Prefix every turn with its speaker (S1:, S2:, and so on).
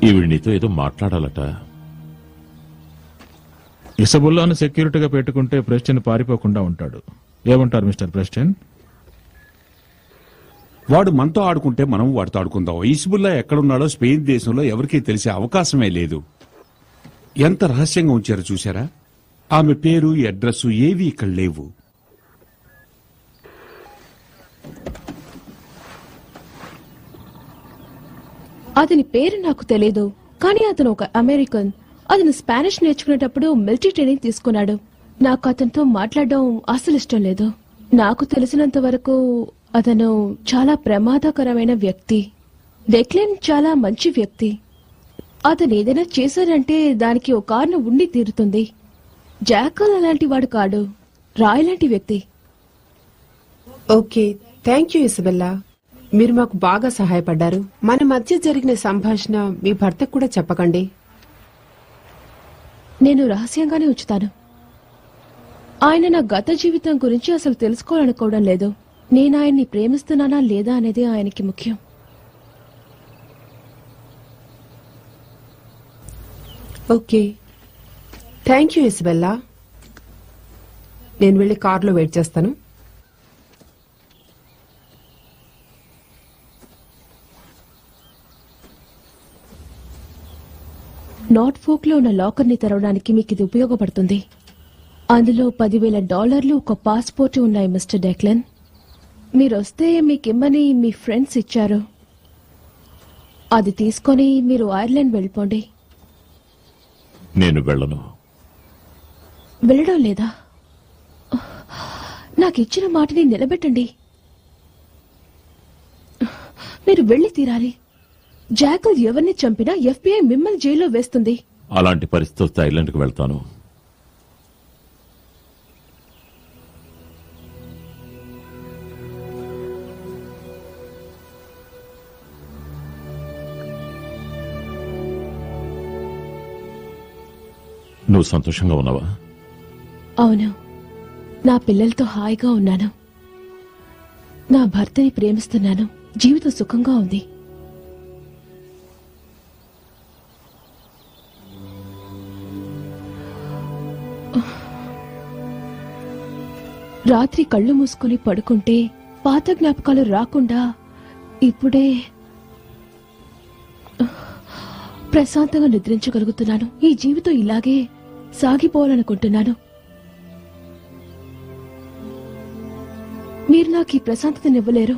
S1: ఈవిడ నీతో ఏదో మాట్లాడాలట.
S2: ఇసబుల్లాను సెక్యూరిటీగా పెట్టుకుంటే ప్రెసిడెంట్ పారిపోకుండా ఉంటాడు. ఏమంటారు మిస్టర్ ప్రెసిడెంట్?
S3: వాడు మనతో ఆడుకుంటే మనం వాడితో ఆడుకుందాం. ఇస్బుల్లా ఎక్కడున్నాడో స్పెయిన్ దేశంలో ఎవరికీ తెలిసే అవకాశమే లేదు. ఎంత రహస్యంగా ఉంచారో చూశారా? ఆమె పేరు, అడ్రస్ ఏవి ఇక్కడ లేవు.
S4: అతని పేరు నాకు తెలియదు, కానీ అతను ఒక అమెరికన్. అతను స్పానిష్ నేర్చుకునేటప్పుడు మిలిటరీ ట్రైనింగ్ తీసుకున్నాడు. నాకు అతనితో మాట్లాడడం అసలు ఇష్టం లేదు. నాకు తెలిసినంత వరకు అతను చాలా ప్రమాదకరమైన వ్యక్తి. డెక్లెన్ చాలా మంచి వ్యక్తి. అతను ఏదైనా చేశాడంటే దానికి ఒక కారణం ఉండి తీరుతుంది. జాకల్ అలాంటి వాడు కాడు, రాయ్ లాంటి వ్యక్తి.
S5: Okay, thank you Isabella. మీరు మాకు బాగా సహాయపడ్డారు. మన మధ్య జరిగిన సంభాషణ మీ భర్తకు కూడా చెప్పకండి.
S4: నేను రహస్యంగానే ఉంచుతాను. ఆయన నా గత జీవితం గురించి అసలు తెలుసుకోవాలనుకోవడం లేదు. నేను ఆయన్ని ప్రేమిస్తున్నానా లేదా అనేది ఆయనకి ముఖ్యం.
S5: Okay, thank you Isabella. నేను వెళ్ళి కారులో వెయిట్ చేస్తాను.
S4: నార్త్ ఫోక్ లో ఉన్న లాకర్ ని తెరవడానికి మీకు ఇది ఉపయోగపడుతుంది. అందులో $10,000 ఒక పాస్పోర్ట్ ఉన్నాయి మిస్టర్ డెక్లెన్. మీరొస్తే మీకిమ్మని మీ ఫ్రెండ్స్ ఇచ్చారు. అది తీసుకొని మీరు ఐర్లాండ్ వెళ్ళిపోండి.
S1: నేను వెళ్ళను.
S4: వెళ్ళడం లేదా? నాకు ఇచ్చిన మాటని నిలబెట్టండి. మీరు వెళ్లి తీరాలి. జాకల్ ఎవరిని చంపినా FBI మిమ్మల్ని జైల్లో వేస్తుంది.
S1: అలాంటి పరిస్థితి వస్తే ఐర్లాండ్కి వెళ్తాను. నువ్వు సంతోషంగా ఉన్నావా?
S4: అవును, నా పిల్లలతో హాయిగా ఉన్నాను. నా భర్తని ప్రేమిస్తున్నాను. జీవితం సుఖంగా ఉంది. రాత్రి కళ్ళు మూసుకొని పడుకుంటే పాత జ్ఞాపకాలు రాకుండా ఇప్పుడే ప్రశాంతంగా నిద్రించగలుగుతున్నాను. ఈ జీవితం ఇలాగే సాగిపోవాలనుకుంటున్నాను. మీరు నాకు ఈ ప్రశాంతతనివ్వలేరు.